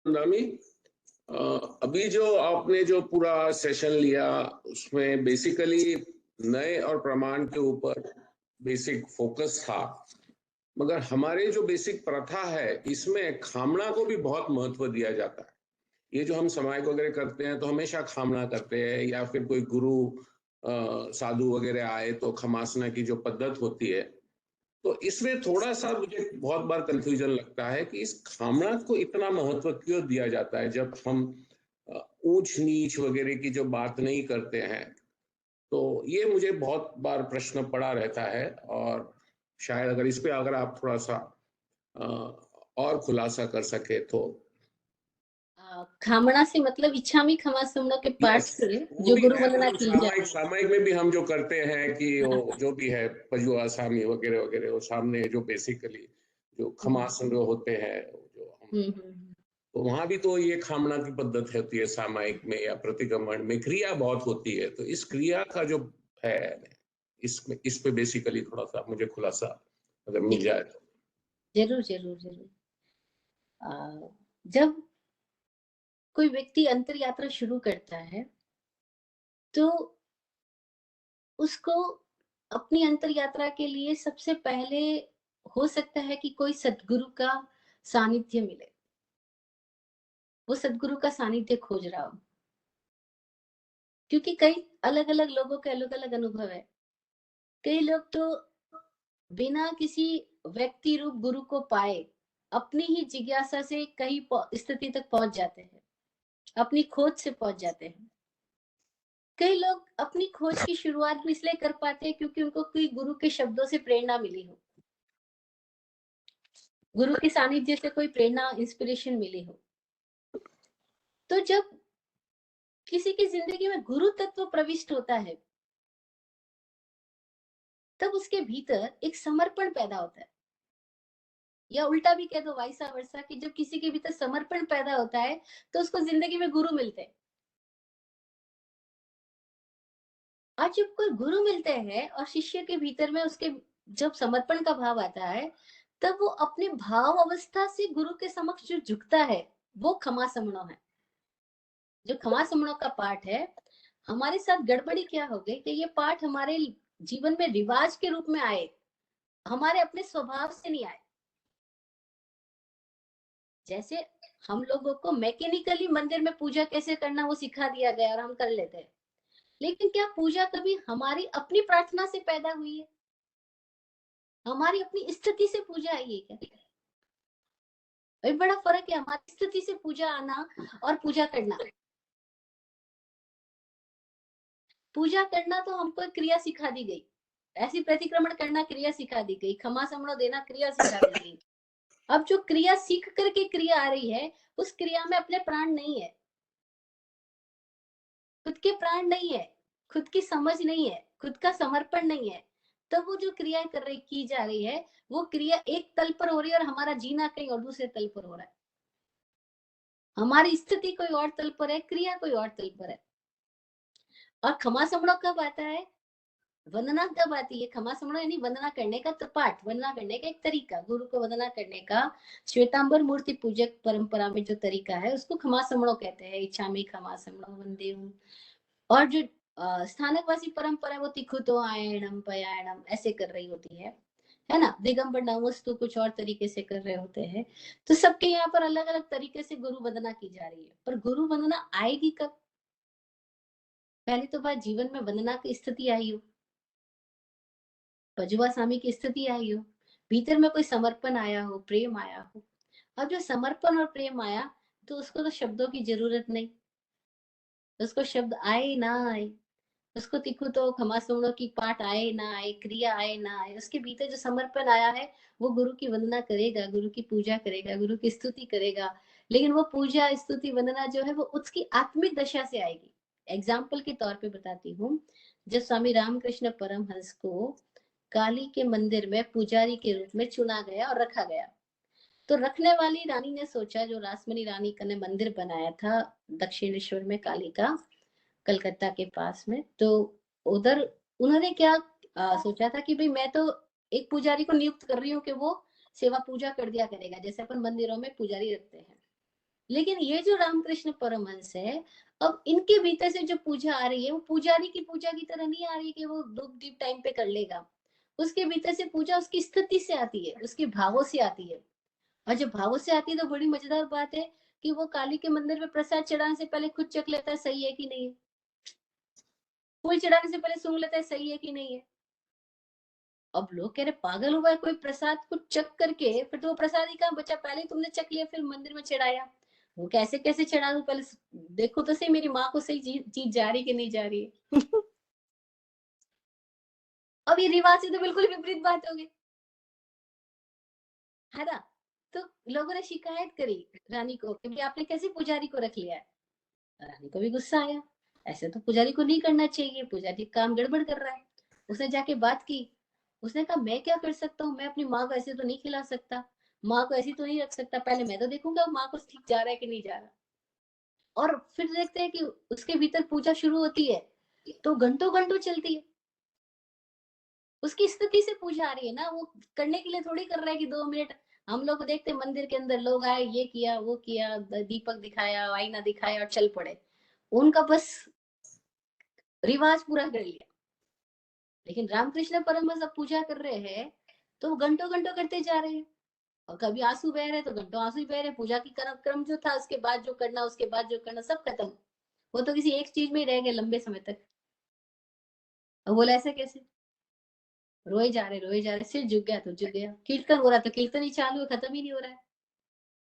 नामी, अभी जो आपने जो पूरा सेशन लिया उसमें बेसिकली नए और प्रमाण के ऊपर बेसिक फोकस था, मगर हमारे जो बेसिक प्रथा है इसमें खामणा को भी बहुत महत्व दिया जाता है। ये जो हम समाज वगैरह करते हैं तो हमेशा खामणा करते हैं, या फिर कोई गुरु साधु वगैरह आए तो खमासना की जो पद्धत होती है, तो इसमें थोड़ा-सा मुझे बहुत बार कन्फ्यूज़न लगता है कि इस खामणा को इतना महत्व क्यों दिया जाता है जब हम ऊंच-नीच वगैरह की जो बात नहीं करते हैं। तो ये मुझे बहुत बार प्रश्न पड़ा रहता है, और शायद अगर इस पे अगर आप थोड़ा-सा अ, और खुलासा कर सके तो। खामणा से मतलब इच्छामी खमा समणों के पाठ यस, से वो जो भी गुरु है, वंदना मतलब की सामायिक जाती है। सामायिक में भी हम जो करते हैं कि वो हाँ। जो भी है पजुआ सामी वगैरह वगैरह, वो सामने जो बेसिकली जो हम्म खमासन होते हैं, जो हम, हम्म। तो वहां भी तो ये खामना की पद्धत होती है सामायिक में या प्रतिक्रमण में, क्रिया बहुत होती है। तो इस क्रिया का जो है, इसमें इस पे बेसिकली थोड़ा सा मुझे खुलासा अगर मिल जाए तो। जरूर जरूर जरूर। जब कोई व्यक्ति अंतर यात्रा शुरू करता है तो उसको अपनी अंतर यात्रा के लिए सबसे पहले हो सकता है कि कोई सद्गुरु का सानिध्य मिले। वो सद्गुरु का सानिध्य खोज रहा हो, क्योंकि कई अलग अलग लोगों के अलग अलग अनुभव है। कई लोग तो बिना किसी व्यक्ति रूप गुरु को पाए अपनी ही जिज्ञासा से कई स्थिति तक पहुंच जाते हैं, अपनी खोज से पहुंच जाते हैं। कई लोग अपनी खोज की शुरुआत भी इसलिए कर पाते हैं क्योंकि उनको कोई गुरु के शब्दों से प्रेरणा मिली हो, गुरु के सानिध्य से कोई प्रेरणा इंस्पिरेशन मिली हो। तो जब किसी की जिंदगी में गुरु तत्व प्रविष्ट होता है तब उसके भीतर एक समर्पण पैदा होता है, या उल्टा भी कह दो वाइसा वर्सा, कि जब किसी के भीतर समर्पण पैदा होता है तो उसको जिंदगी में गुरु मिलते हैं। और जब कोई गुरु मिलते हैं और शिष्य के भीतर में उसके जब समर्पण का भाव आता है तब वो अपने भाव अवस्था से गुरु के समक्ष जो झुकता है वो खमा समणो है। जो खमा समणो का पाठ है, हमारे साथ गड़बड़ी क्या हो गई कि ये पाठ हमारे जीवन में रिवाज के रूप में आए, हमारे अपने स्वभाव से नहीं आए। जैसे हम लोगों को मैकेनिकली मंदिर में पूजा कैसे करना वो सिखा दिया गया और हम कर लेते हैं, लेकिन क्या पूजा कभी हमारी अपनी प्रार्थना से पैदा हुई है? हमारी अपनी स्थिति से पूजा आई है क्या? भाई बड़ा फर्क है हमारी स्थिति से पूजा आना और पूजा करना। पूजा करना तो हमको एक क्रिया सिखा दी गई, ऐसी प्रतिक्रमण करना क्रिया सिखा दी गई, खमा समणो देना क्रिया सिखा दी गई। अब जो क्रिया सीख करके क्रिया आ रही है उस क्रिया में अपने प्राण नहीं है, खुद के प्राण नहीं है, खुद की समझ नहीं है, खुद का समर्पण नहीं है। तो वो जो क्रिया कर रही की जा रही है वो क्रिया एक तल पर हो रही है और हमारा जीना कहीं और दूसरे तल पर हो रहा है। हमारी स्थिति कोई और तल पर है, क्रिया कोई और तल पर है। और खमा समणो कब आता है? वंदना कब आती है? खमा समणो यानी वंदना करने का तो पाठ, वंदना करने का एक तरीका, गुरु को वंदना करने का श्वेतांबर मूर्ति पूजक परंपरा में जो तरीका है उसको खमा समणो कहते हैं। इच्छामि खमा समणो वंदे हूँ। और जो स्थानकवासी परंपरा है वो तिखुतो आयणम पयायणम ऐसे कर रही होती है ना। दिगंबर नमस्तु कुछ और तरीके से कर रहे होते हैं। तो सबके यहाँ पर अलग अलग तरीके से गुरु वंदना की जा रही है, पर गुरु वंदना आएगी कब? पहली तो बात, जीवन में वंदना की स्थिति आई हो, पजुआ स्वामी की स्थिति आई हो, भीतर में कोई समर्पण आया हो, प्रेम आया हो। अब जो समर्पण और प्रेम आया तो उसको तो शब्दों की जरूरत नहीं, उसको शब्द आए ना आए, उसको तिखु तो खमासुणों की पाठ आए ना आए, क्रिया आए ना आए, उसके भीतर जो समर्पण आया है वो गुरु की वंदना करेगा, गुरु की पूजा करेगा, गुरु की स्तुति करेगा। लेकिन वो पूजा स्तुति वंदना जो है वो उसकी आत्मिक दशा से आएगी। एग्जाम्पल के तौर पे बताती हूँ, जब स्वामी रामकृष्ण परमहंस को काली के मंदिर में पुजारी के रूप में चुना गया और रखा गया, तो रखने वाली रानी ने सोचा, जो रासमणी रानी का ने मंदिर बनाया था दक्षिणेश्वर में काली का, कलकत्ता के पास में, तो उधर उन्होंने क्या सोचा था कि भाई मैं तो एक पुजारी को नियुक्त कर रही हूँ कि वो सेवा पूजा कर दिया करेगा, जैसे अपन मंदिरों में पुजारी रखते हैं। लेकिन ये जो रामकृष्ण परमहंस है, अब इनके भीतर से जो पूजा आ रही है वो पुजारी की पूजा की तरह नहीं आ रही कि वो धूप दीप टाइम पे कर लेगा। उसके भीतर से पूजा उसकी स्थिति से आती है, उसके भावों से आती है। और जब भावों से आती है तो बड़ी मजेदार बात है कि वो काली के मंदिर में प्रसाद चढ़ाने से पहले खुद चख लेता है सही है कि नहीं है। फूल चढ़ाने से पहले सूंघ लेता है सही है कि नहीं है। अब लोग कह रहे पागल हुआ है कोई प्रसाद को चख करके, फिर तो वो प्रसाद ही कहाँ बचा, पहले ही तुमने चख लिया फिर मंदिर में चढ़ाया। वो कैसे कैसे चढ़ा दूं, पहले देखो तो सही मेरी माँ को सही चीज जा रही कि नहीं जा रही है। अब ये रिवाज से तो बिल्कुल विपरीत बात हो गई है ना। तो लोगों ने शिकायत करी रानी को कि आपने कैसे पुजारी को रख लिया है। रानी को भी गुस्सा आया, ऐसे तो पुजारी को नहीं करना चाहिए, पुजारी काम गड़बड़ कर रहा है। उसने जाके बात की, उसने कहा मैं क्या कर सकता हूँ, मैं अपनी माँ को ऐसे तो नहीं खिला सकता, माँ को ऐसी तो नहीं रख सकता, पहले मैं तो देखूंगा माँ को ठीक जा रहा है कि नहीं जा रहा। और फिर देखते हैं कि उसके भीतर पूजा शुरू होती है तो घंटों घंटों चलती है। उसकी स्थिति से पूजा आ रही है ना, वो करने के लिए थोड़ी कर रहा है कि 2 मिनट। हम लोग देखते मंदिर के अंदर लोग आए, ये किया वो किया, दीपक दिखाया आईना दिखाया और चल पड़े। उनका बस रिवाज पूरा कर लिया। लेकिन रामकृष्ण परमहंस अब पूजा कर रहे हैं तो वो घंटों घंटों करते जा रहे हैं। और कभी आंसू बह रहे तो घंटों आंसू ही बह रहे, पूजा की क्रम जो था उसके बाद जो करना, उसके बाद जो करना सब खत्म। वो तो किसी एक चीज में ही रह गए लंबे समय तक। और बोला ऐसे कैसे, रोए जा रहे, सिर झुक गया तो झुक गया, कीर्तन हो रहा तो कीर्तन ही चालू है, खत्म ही नहीं हो रहा है।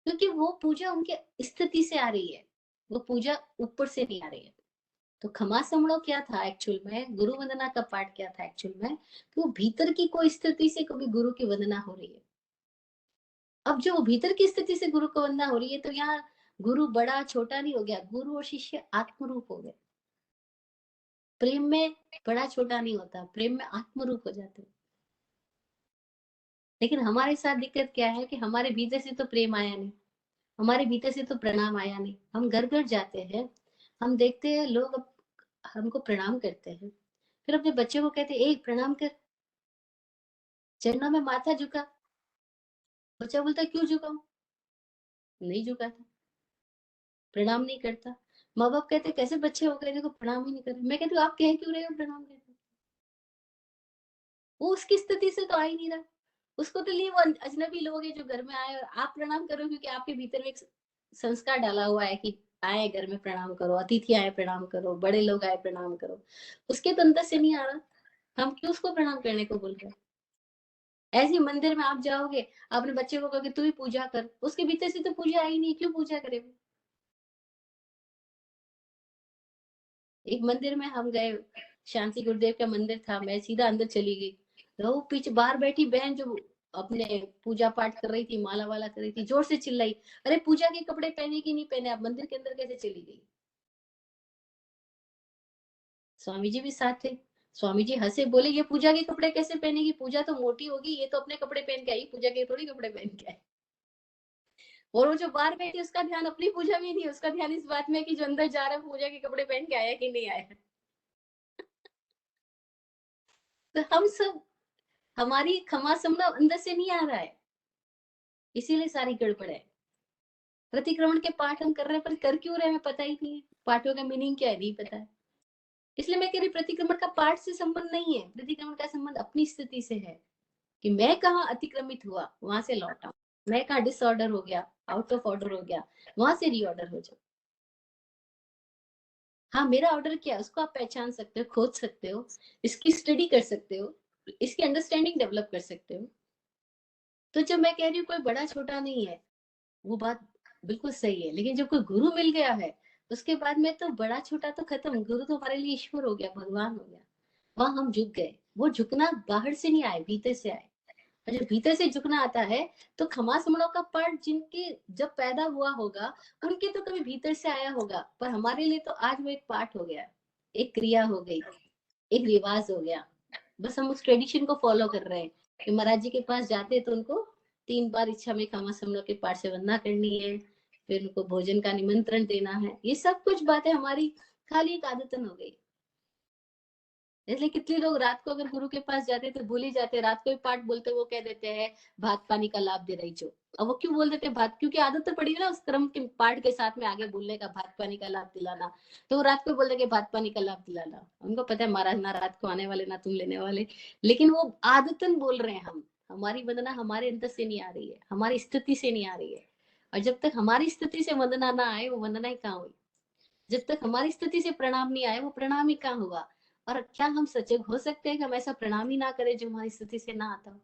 क्योंकि वो पूजा उनके स्थिति से आ रही है, वो पूजा ऊपर से नहीं आ रही है। तो खमा समड़ो क्या था एक्चुअल में, गुरु वंदना का पाठ क्या था एक्चुअल में, कि वो भीतर की कोई स्थिति से कभी गुरु की वंदना हो रही है। अब जो भीतर की स्थिति से गुरु को वंदना हो रही है तो यहाँ गुरु बड़ा छोटा नहीं हो गया, गुरु और शिष्य आत्मरूप हो गए। प्रेम में बड़ा छोटा नहीं होता, प्रेम में आत्मरूप हो जाते हैं। लेकिन हमारे साथ दिक्कत क्या है कि हमारे भीतर से तो प्रेम आया नहीं, हमारे भीतर से तो प्रणाम आया नहीं। हम घर घर जाते हैं, हम देखते हैं लोग हमको प्रणाम करते हैं, फिर अपने बच्चे को कहते हैं एक प्रणाम कर, चरणों में माथा झुका। बच्चा बोलता है क्यों झुकाऊं, नहीं झुकाता, प्रणाम नहीं करता। माँ बाप कहते कैसे बच्चे हो गए देखो प्रणाम ही नहीं कर रहे। मैं कहती हूँ आप कह क्यों रहे हो प्रणाम करते, वो उसकी स्थिति से तो आ ही नहीं रहा। उसको तो लिए वो अजनबी लोग हैं जो घर में आए और आप प्रणाम करो, क्योंकि आपके भीतर में एक संस्कार डाला हुआ है कि आए घर में प्रणाम करो, अतिथि आए प्रणाम करो, बड़े लोग आए प्रणाम करो। उसके तो अंदर से नहीं आ रहा, हम क्यों उसको प्रणाम करने को बोल रहे हैं। ऐसे मंदिर में आप जाओगे, अपने बच्चे को कहोगे तू ही पूजा कर, उसके भीतर से तो पूजा आई नहीं, क्यों पूजा करे वो। एक मंदिर में हम गए, शांति गुरुदेव का मंदिर था, मैं सीधा अंदर चली गई, तो वो पीछे बाहर बैठी बहन जो अपने पूजा पाठ कर रही थी, माला वाला कर रही थी, जोर से चिल्लाई अरे पूजा के कपड़े पहने कि नहीं पहने, आप मंदिर के अंदर कैसे चली गई। स्वामी जी भी साथ थे, स्वामी जी हंसे, बोले ये पूजा के कपड़े कैसे पहनेगी, पूजा तो मोटी होगी, ये तो अपने कपड़े पहन के आई, पूजा के थोड़ी कपड़े पहन के आई। और वो जो बाहर बैठी उसका ध्यान अपनी पूजा में नहीं, उसका ध्यान इस बात में कि जो अंदर जा रहा है पूजा के कपड़े पहन के आया कि नहीं आया। तो हम सब, हमारी खमा समझ अंदर से नहीं आ रहा है, इसीलिए सारी गड़बड़ है। प्रतिक्रमण के पाठ हम कर रहे हैं पर कर क्यों रहे हैं पता ही नहीं है, पाठों का मीनिंग क्या है नहीं पता है। इसलिए मैं कह रही प्रतिक्रमण का पाठ से संबंध नहीं है, प्रतिक्रमण का संबंध अपनी स्थिति से है कि मैं कहाँ अतिक्रमित हुआ वहां से लौटा, मैं कहाँ डिसऑर्डर हो गया, आउट ऑफ ऑर्डर हो गया, वहां से रीऑर्डर हो जाओ। हाँ मेरा ऑर्डर क्या है उसको आप पहचान सकते हो, खोज सकते हो, इसकी स्टडी कर सकते हो, इसकी अंडरस्टैंडिंग डेवलप कर सकते हो। तो जब मैं कह रही हूँ कोई बड़ा छोटा नहीं है, वो बात बिल्कुल सही है, लेकिन जब कोई गुरु मिल गया है उसके बाद में तो बड़ा छोटा तो खत्म, गुरु तो हमारे लिए ईश्वर हो गया, भगवान हो गया। वहां हम झुक गए, वो झुकना बाहर से नहीं आए भीतर से आए। और जब भीतर से झुकना आता है तो खमा समणों का पाठ जिनके जब पैदा हुआ होगा उनके तो कभी भीतर से आया होगा, पर हमारे लिए तो आज वो एक पाठ हो गया, एक क्रिया हो गई, एक रिवाज हो गया। बस हम उस ट्रेडिशन को फॉलो कर रहे हैं कि महाराज जी के पास जाते तो उनको 3 बार इच्छा में खमा समणों के पाठ से वंदना करनी है, फिर उनको भोजन का निमंत्रण देना है, ये सब कुछ बातें हमारी खाली एक आदतन हो गई। इसलिए कितने लोग रात को अगर गुरु के पास जाते तो भूल ही जाते, रात को भी पाठ बोलते वो कह देते हैं भात पानी का लाभ दे रही जो। अब वो क्यों बोल देते भात, क्योंकि आदत तो पड़ी है ना उस क्रम के पाठ के साथ में आगे बोलने का, भात पानी का लाभ दिलाना। तो वो रात को बोल देंगे भात पानी का लाभ दिलाना। उनको पता है महाराज ना रात को आने वाले ना तुम लेने वाले, लेकिन वो आदतन बोल रहे हैं। हम, हमारी वंदना हमारे अंदर से नहीं आ रही है, हमारी स्थिति से नहीं आ रही है। और जब तक हमारी स्थिति से वंदना ना आए वो वंदना ही कहाँ हुई। जब तक हमारी स्थिति से प्रणाम नहीं आए वो प्रणाम ही कहाँ होगा। और क्या हम सजग हो सकते हैं कि हम ऐसा प्रणाम ही ना करें जो हमारी स्थिति से ना आता हो।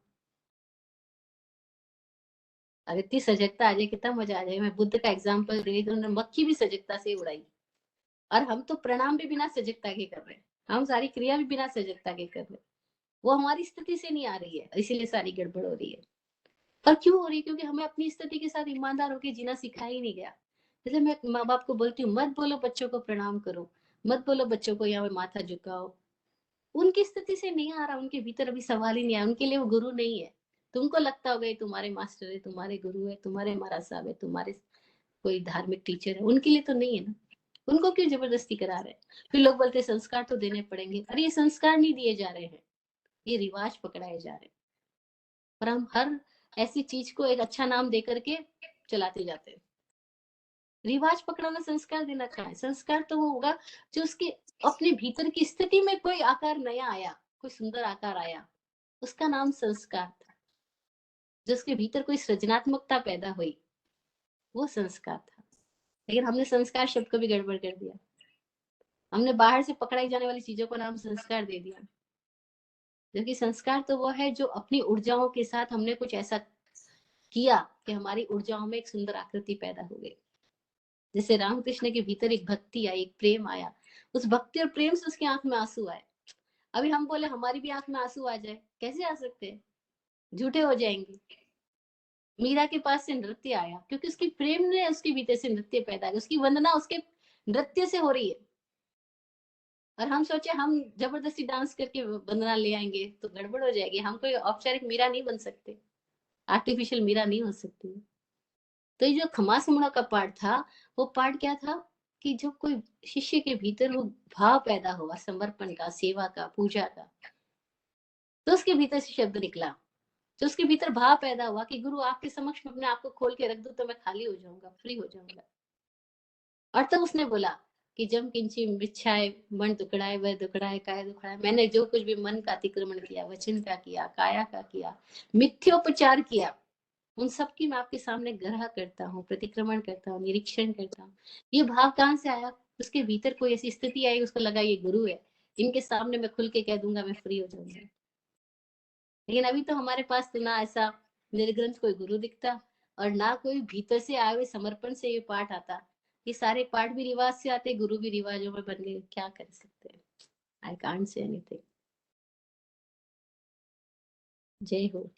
अगर इतनी सजगता आ जाए कितना मजा आ जाए। मैं बुद्ध का एग्जाम्पल दे रही तो उन्होंने मक्खी भी सजगता से उड़ाई, और हम तो प्रणाम भी बिना सजगता के कर रहे हैं, हम सारी क्रिया भी बिना सजगता के कर रहे हैं। वो हमारी स्थिति से नहीं आ रही है, इसीलिए सारी गड़बड़ हो रही है। और क्यों हो रही है? क्योंकि हमें अपनी स्थिति के साथ ईमानदार होकर जीना सिखाया ही नहीं गया। जैसे मैं माँ बाप को बोलती हूँ मत बोलो बच्चों को प्रणाम करो, मत बोलो बच्चों को यहाँ पे माथा झुकाओ, उनकी स्थिति से नहीं आ रहा, उनके भीतर अभी सवाल ही नहीं आया, उनके लिए वो गुरु नहीं है। तुमको लगता होगा ये तुम्हारे मास्टर है, तुम्हारे गुरु है, तुम्हारे महाराज साहब है, तुम्हारे कोई धार्मिक टीचर है, उनके लिए तो नहीं है ना। उनको क्यों जबरदस्ती करा रहे हैं? फिर लोग बोलते हैं संस्कार तो देने पड़ेंगे। अरे ये संस्कार नहीं दिए जा रहे हैं, ये रिवाज पकड़ाए जा रहे हैं। और हम हर ऐसी चीज को एक अच्छा नाम दे करके चलाते जाते हैं। रिवाज पकड़ाना संस्कार देना कहाँ है? संस्कार तो वो होगा जो उसके अपने भीतर की स्थिति में कोई आकार नया आया, कोई सुंदर आकार आया, उसका नाम संस्कार था। जो उसके भीतर कोई सृजनात्मकता पैदा हुई, वो संस्कार था। लेकिन हमने संस्कार शब्द को भी गड़बड़ कर दिया। हमने बाहर से पकड़ाई जाने वाली चीजों को नाम संस्कार दे दिया। जबकि संस्कार तो वो है जो अपनी ऊर्जाओं के साथ हमने कुछ ऐसा किया कि हमारी ऊर्जाओं में एक सुंदर आकृति पैदा हो गई। जैसे रामकृष्ण के भीतर एक भक्ति आई, एक प्रेम आया, उस भक्ति और प्रेम से उसकी आंख में आंसू आए। अभी हम बोले हमारी भी आंख में आंसू आ जाए, कैसे आ सकते हैं? झूठे हो जाएंगे। मीरा के पास से नृत्य आया क्योंकि उसकी प्रेम ने उसके भीतर से नृत्य पैदा किया, उसकी वंदना उसके नृत्य से हो रही है। और हम सोचे हम जबरदस्ती डांस करके वंदना ले आएंगे तो गड़बड़ हो जाएगी। हम कोई औपचारिक मीरा नहीं बन सकते, आर्टिफिशियल मीरा नहीं हो सकती। तो ये जो खमा समणा का पाठ था, वो पाठ क्या था कि जो कोई शिष्य के भीतर वो भाव पैदा हुआ समर्पण का, सेवा का, पूजा का, तो उसके भीतर से शब्द निकला। तो उसके भीतर भाव पैदा हुआ कि गुरु आपके समक्ष में अपने आप को खोल के रख दो तो मैं खाली हो जाऊंगा, फ्री हो जाऊंगा। और तब उसने बोला कि जम किंची बिछाए मन दुखड़ाए वह दुखड़ाए काय दुखड़ाए, मैंने जो कुछ भी मन का अतिक्रमण किया, वचन का किया, काया का किया, मिथ्योपचार किया, उन सब की मैं आपके सामने ग्रह करता हूँ, प्रतिक्रमण करता हूँ, निरीक्षण करता हूँ। ये भाव कहाँ से आया? उसके भीतर कोई ऐसी स्थिति आई, उसको लगा ये गुरु है, इनके सामने मैं खुल के कह दूंगा मैं फ्री हो जाऊंगा। लेकिन अभी तो हमारे पास तो ना ऐसा निर्ग्रंथ कोई गुरु दिखता, और ना कोई भीतर से आए हुए समर्पण से ये पाठ आता। ये सारे पाठ भी रिवाज से आते, गुरु भी रिवाजों में बन गए, क्या कर सकते हैं? I can't say anything. जय हो।